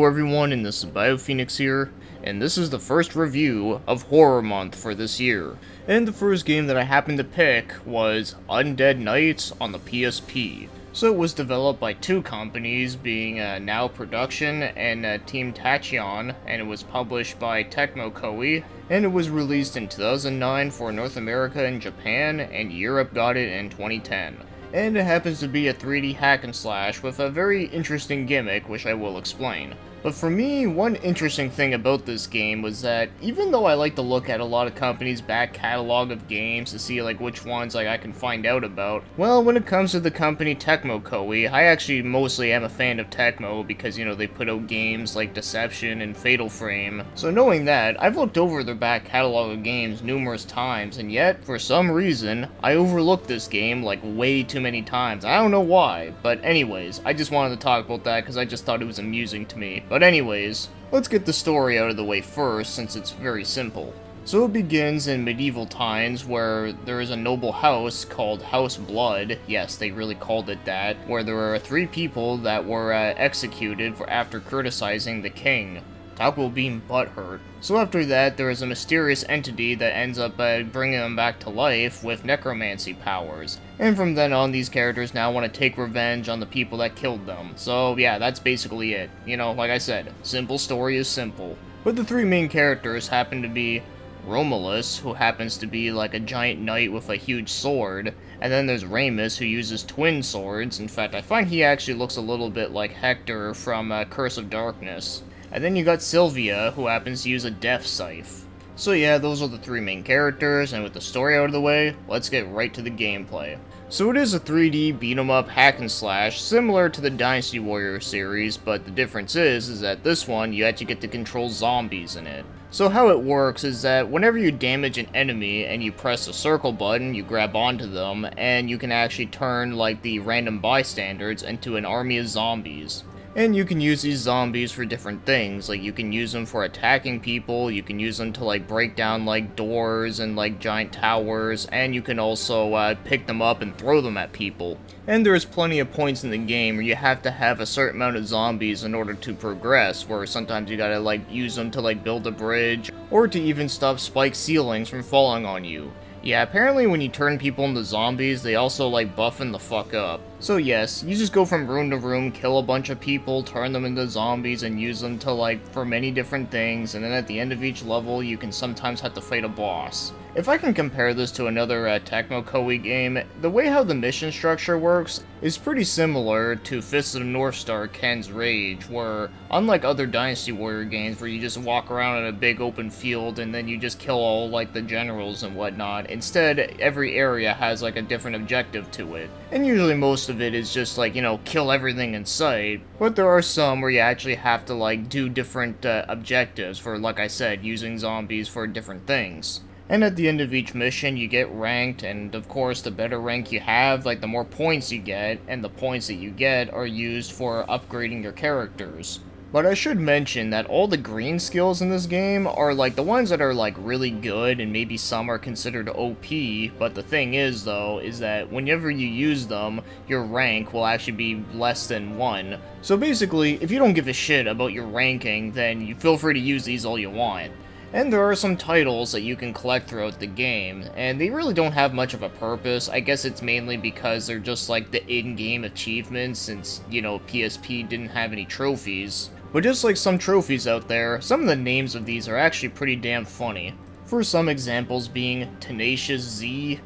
Hello everyone, and this is BioPhoenix here, and this is the first review of Horror Month for this year. And the first game that I happened to pick was Undead Knights on the PSP. So it was developed by two companies, being Now Production and Team Tachyon, and it was published by Tecmo Koei, and it was released in 2009 for North America and Japan, and Europe got it in 2010. And it happens to be a 3D hack and slash with a very interesting gimmick, which I will explain. But for me, one interesting thing about this game was that even though I like to look at a lot of companies' back catalog of games to see which ones I can find out about, well, when it comes to the company Tecmo Koei, I actually mostly am a fan of Tecmo because, they put out games like Deception and Fatal Frame. So knowing that, I've looked over their back catalog of games numerous times, and yet, for some reason, I overlooked this game way too many times. I don't know why, but anyways, I just wanted to talk about that because I just thought it was amusing to me. But anyways, let's get the story out of the way first, since it's very simple. So it begins in medieval times where there is a noble house called House Blood, yes, they really called it that, where there are three people that were executed after criticizing the king. Talk about being butthurt. So after that, there is a mysterious entity that ends up bringing them back to life with necromancy powers. And from then on, these characters now want to take revenge on the people that killed them. So yeah, that's basically it. Like I said, simple story is simple. But the three main characters happen to be Romulus, who happens to be a giant knight with a huge sword, and then there's Ramus, who uses twin swords. In fact, I find he actually looks a little bit like Hector from Curse of Darkness. And then you got Sylvia, who happens to use a death scythe. So yeah, those are the three main characters, and with the story out of the way, let's get right to the gameplay. So it is a 3D beat-em-up hack and slash, similar to the Dynasty Warrior series, but the difference is that this one, you actually get to control zombies in it. So how it works is that whenever you damage an enemy and you press the circle button, you grab onto them, and you can actually turn the random bystanders into an army of zombies. And you can use these zombies for different things, you can use them for attacking people, you can use them to break down doors and giant towers, and you can also pick them up and throw them at people. And there's plenty of points in the game where you have to have a certain amount of zombies in order to progress, where sometimes you gotta use them to build a bridge, or to even stop spike ceilings from falling on you. Yeah, apparently when you turn people into zombies, they also buffing the fuck up. So yes, you just go from room to room, kill a bunch of people, turn them into zombies, and use them to for many different things, and then at the end of each level, you can sometimes have to fight a boss. If I can compare this to another Tecmo Koei game, the way how the mission structure works is pretty similar to Fist of the North Star Ken's Rage, where, unlike other Dynasty Warrior games where you just walk around in a big open field and then you just kill all the generals and whatnot, instead every area has a different objective to it. And usually most of it is just kill everything in sight, but there are some where you actually have to do different objectives for, like I said, using zombies for different things. And at the end of each mission, you get ranked, and of course, the better rank you have, the more points you get, and the points that you get are used for upgrading your characters. But I should mention that all the green skills in this game are the ones that are really good, and maybe some are considered OP, but the thing is though, is that whenever you use them, your rank will actually be less than 1. So basically, if you don't give a shit about your ranking, then you feel free to use these all you want. And there are some titles that you can collect throughout the game, and they really don't have much of a purpose. I guess it's mainly because they're just the in-game achievements, since, PSP didn't have any trophies. But just like some trophies out there, some of the names of these are actually pretty damn funny. For some examples being Tenacious Z,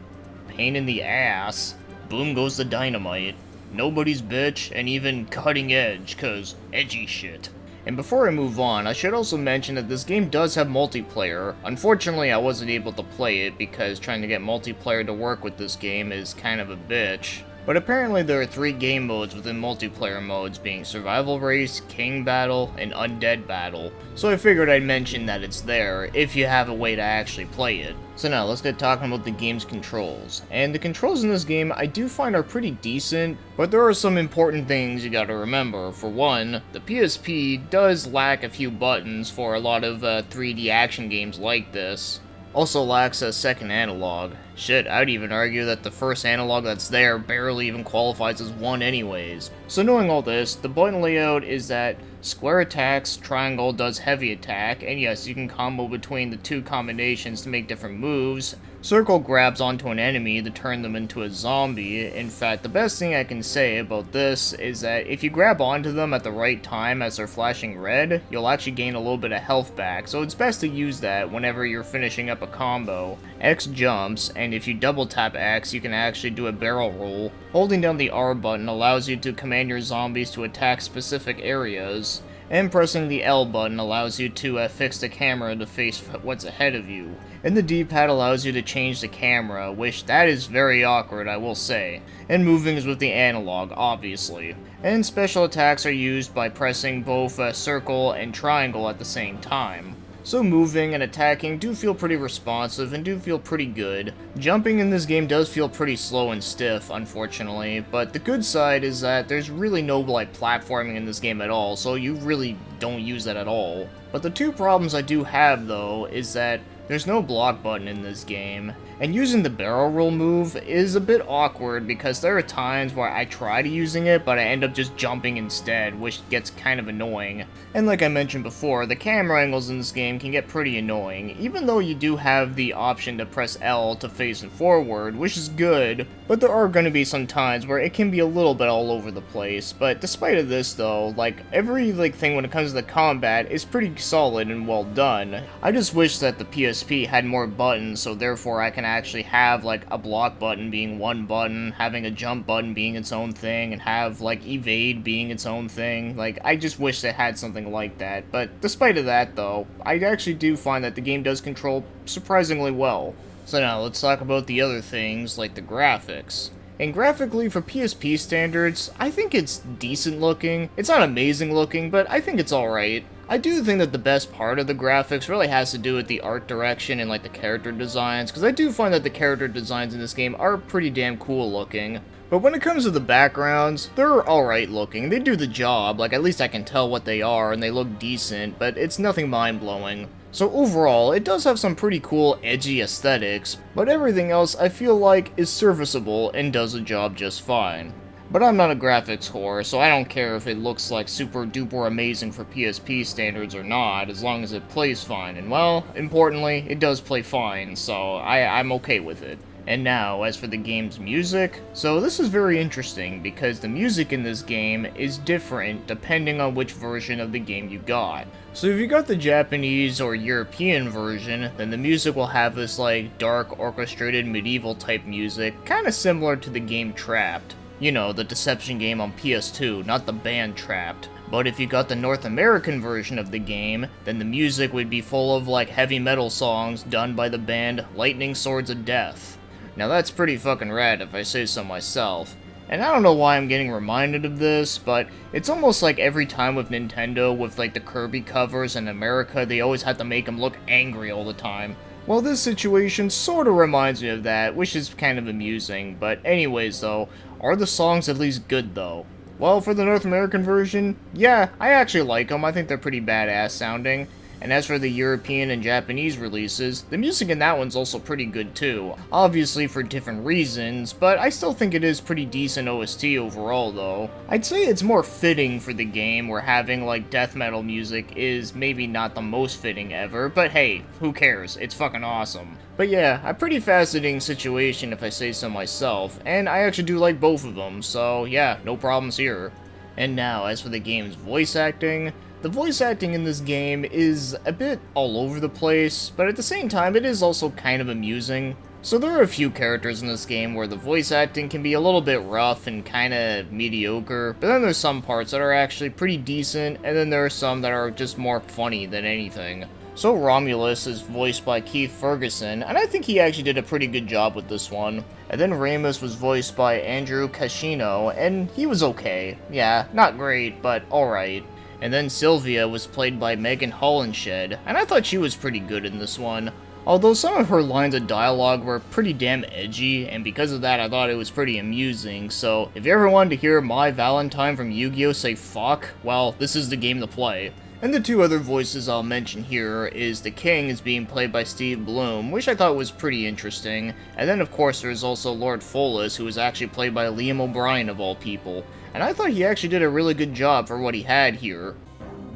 Pain in the Ass, Boom Goes the Dynamite, Nobody's Bitch, and even Cutting Edge, 'cause edgy shit. And before I move on, I should also mention that this game does have multiplayer. Unfortunately, I wasn't able to play it because trying to get multiplayer to work with this game is kind of a bitch. But apparently there are 3 game modes within multiplayer modes, being Survival Race, King Battle, and Undead Battle. So I figured I'd mention that it's there, if you have a way to actually play it. So now, let's get talking about the game's controls. And the controls in this game I do find are pretty decent, but there are some important things you gotta remember. For one, the PSP does lack a few buttons for a lot of 3D action games like this. Also lacks a second analog. Shit, I'd even argue that the first analog that's there barely even qualifies as one anyways. So knowing all this, the button layout is that square attacks, triangle does heavy attack, and yes, you can combo between the two combinations to make different moves. Circle grabs onto an enemy to turn them into a zombie. In fact, the best thing I can say about this is that if you grab onto them at the right time as they're flashing red, you'll actually gain a little bit of health back, so it's best to use that whenever you're finishing up a combo. X jumps, and if you double tap X, you can actually do a barrel roll. Holding down the R button allows you to command your zombies to attack specific areas, and pressing the L button allows you to fix the camera to face what's ahead of you. And the D-pad allows you to change the camera, which that is very awkward, I will say. And moving is with the analog, obviously. And special attacks are used by pressing both circle and triangle at the same time. So moving and attacking do feel pretty responsive and do feel pretty good. Jumping in this game does feel pretty slow and stiff, unfortunately, but the good side is that there's really no platforming in this game at all, so you really don't use that at all. But the two problems I do have though is that there's no block button in this game, and using the barrel roll move is a bit awkward because there are times where I try to using it, but I end up just jumping instead, which gets kind of annoying. And like I mentioned before, the camera angles in this game can get pretty annoying, even though you do have the option to press L to face and forward, which is good, but there are going to be some times where it can be a little bit all over the place. But despite of this though, every thing when it comes to the combat is pretty solid and well done. I just wish that the PSP had more buttons, so therefore I can actually have a block button being one button, having a jump button being its own thing, and have evade being its own thing. I just wish they had something like that. But despite of that though, I actually do find that the game does control surprisingly well. So now let's talk about the other things like the graphics. And graphically, for PSP standards, I think it's decent looking. It's not amazing looking, but I think it's alright. I do think that the best part of the graphics really has to do with the art direction and the character designs, because I do find that the character designs in this game are pretty damn cool looking. But when it comes to the backgrounds, they're alright looking. They do the job, at least I can tell what they are, and they look decent, but it's nothing mind-blowing. So overall, it does have some pretty cool, edgy aesthetics, but everything else I feel like is serviceable and does the job just fine. But I'm not a graphics whore, so I don't care if it looks super duper amazing for PSP standards or not, as long as it plays fine. And well, importantly, it does play fine, so I'm okay with it. And now, as for the game's music, so this is very interesting because the music in this game is different depending on which version of the game you got. So if you got the Japanese or European version, then the music will have this dark orchestrated medieval type music, kinda similar to the game Trapped. You know, the deception game on PS2, not the band Trapped. But if you got the North American version of the game, then the music would be full of heavy metal songs done by the band Lightning Swords of Death. Now that's pretty fucking rad if I say so myself. And I don't know why I'm getting reminded of this, but it's almost like every time with Nintendo with the Kirby covers in America, they always have to make them look angry all the time. Well, this situation sorta reminds me of that, which is kind of amusing. But anyways though, are the songs at least good though? Well, for the North American version, yeah, I actually like them. I think they're pretty badass sounding. And as for the European and Japanese releases, the music in that one's also pretty good too. Obviously for different reasons, but I still think it is pretty decent OST overall though. I'd say it's more fitting for the game, where having death metal music is maybe not the most fitting ever, but hey, who cares, it's fucking awesome. But yeah, a pretty fascinating situation if I say so myself, and I actually do like both of them, so yeah, no problems here. And now, as for the game's voice acting, the voice acting in this game is a bit all over the place, but at the same time it is also kind of amusing. So there are a few characters in this game where the voice acting can be a little bit rough and kinda mediocre, but then there's some parts that are actually pretty decent, and then there are some that are just more funny than anything. So Romulus is voiced by Keith Ferguson, and I think he actually did a pretty good job with this one. And then Ramus was voiced by Andrew Cascino, and he was okay. Yeah, not great, but alright. And then Sylvia was played by Megan Hollenshed, and I thought she was pretty good in this one. Although some of her lines of dialogue were pretty damn edgy, and because of that I thought it was pretty amusing, so if you ever wanted to hear my Valentine from Yu-Gi-Oh! Say fuck, well, this is the game to play. And the two other voices I'll mention here is the King is being played by Steve Bloom, which I thought was pretty interesting, and then of course there's also Lord Follis, who is actually played by Liam O'Brien of all people. and I thought he actually did a really good job for what he had here.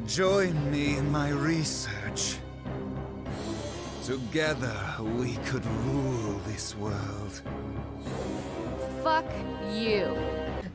Join me in my research. Together, we could rule this world. Fuck you.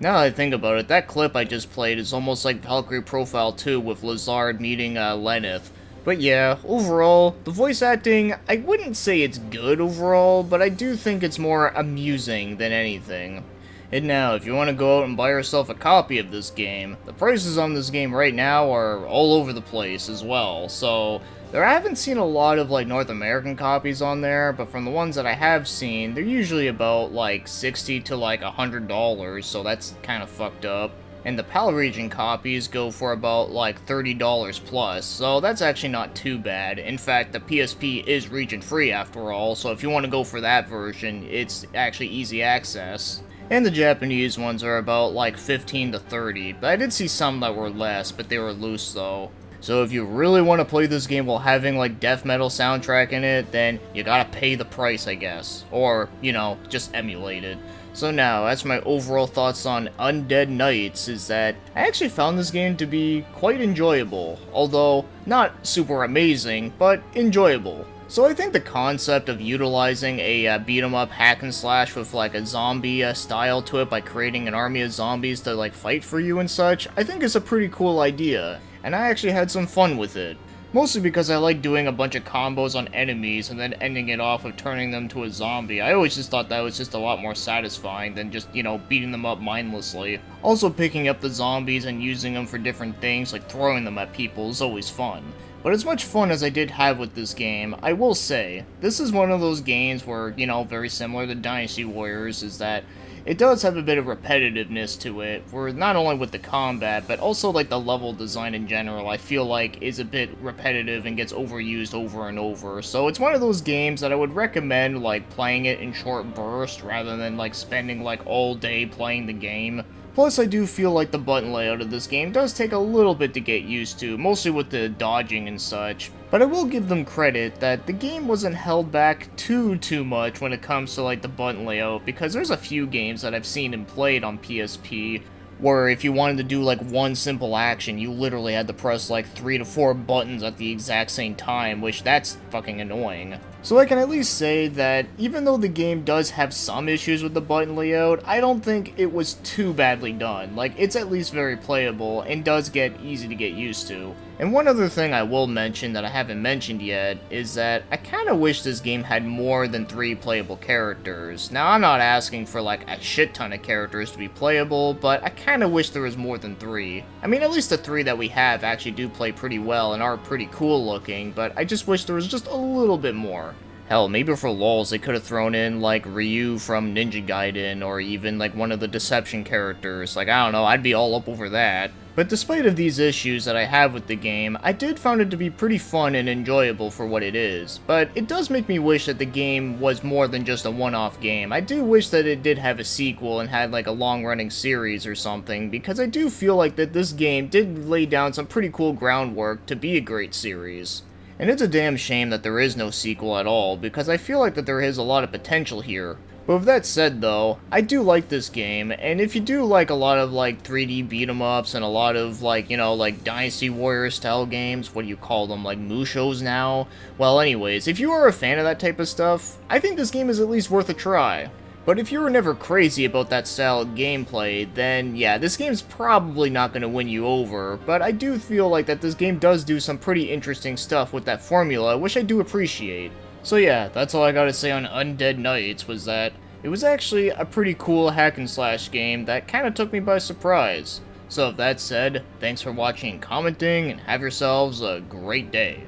Now that I think about it, that clip I just played is almost like Valkyrie Profile 2 with Lazard meeting Lenneth. But yeah, overall, the voice acting, I wouldn't say it's good overall, but I do think it's more amusing than anything. And now, if you want to go out and buy yourself a copy of this game, the prices on this game right now are all over the place as well, so I haven't seen a lot of like North American copies on there, but from the ones that I have seen, they're usually about like $60 to like $100, so that's kind of fucked up. And the PAL region copies go for about like $30 plus, so that's actually not too bad. In fact, the PSP is region free after all, so if you want to go for that version, it's actually easy access. And the Japanese ones are about like 15 to 30, but I did see some that were less, but they were loose though. So if you really want to play this game while having like death metal soundtrack in it, then you gotta pay the price, I guess. Or, you know, just emulate it. So now, as for my overall thoughts on Undead Knights, is that I actually found this game to be quite enjoyable. Although, not super amazing, but enjoyable. So I think the concept of utilizing a beat-em-up hack and slash with like a zombie style to it by creating an army of zombies to like fight for you and such, I think is a pretty cool idea, and I actually had some fun with it. Mostly because I like doing a bunch of combos on enemies and then ending it off with turning them to a zombie. I always just thought that was just a lot more satisfying than just, you know, beating them up mindlessly. Also picking up the zombies and using them for different things like throwing them at people is always fun. But as much fun as I did have with this game, I will say, this is one of those games where, you know, very similar to Dynasty Warriors, is that it does have a bit of repetitiveness to it, where not only with the combat, but also like the level design in general, I feel like is a bit repetitive and gets overused over and over. So it's one of those games that I would recommend like playing it in short bursts rather than like spending like all day playing the game. Plus, I do feel like the button layout of this game does take a little bit to get used to, mostly with the dodging and such. But I will give them credit that the game wasn't held back too much when it comes to like the button layout, because there's a few games that I've seen and played on PSP where if you wanted to do like one simple action, you literally had to press like 3 to 4 buttons at the exact same time, which that's fucking annoying. So I can at least say that even though the game does have some issues with the button layout, I don't think it was too badly done. Like, it's at least very playable and does get easy to get used to. And one other thing I will mention that I haven't mentioned yet is that I kinda wish this game had more than 3 playable characters. Now, I'm not asking for like a shit ton of characters to be playable, but I kinda wish there was more than 3. I mean, at least the 3 that we have actually do play pretty well and are pretty cool looking, but I just wish there was just a little bit more. Hell, maybe for lols they could have thrown in like Ryu from Ninja Gaiden, or even like one of the Deception characters. Like, I don't know, I'd be all up over that. But despite of these issues that I have with the game, I did find it to be pretty fun and enjoyable for what it is. But it does make me wish that the game was more than just a one-off game. I do wish that it did have a sequel and had like a long-running series or something, because I do feel like that this game did lay down some pretty cool groundwork to be a great series. And it's a damn shame that there is no sequel at all, because I feel like that there is a lot of potential here. But with that said though, I do like this game, and if you do like a lot of like 3D beat-em-ups and a lot of like, you know, like Dynasty Warrior style games, what do you call them, like Mushos now? Well anyways, if you are a fan of that type of stuff, I think this game is at least worth a try. But if you were never crazy about that style of gameplay, then yeah, this game's probably not going to win you over, but I do feel like that this game does do some pretty interesting stuff with that formula, which I do appreciate. So yeah, that's all I gotta say on Undead Knights, was that it was actually a pretty cool hack and slash game that kinda took me by surprise. So with that said, thanks for watching and commenting, and have yourselves a great day.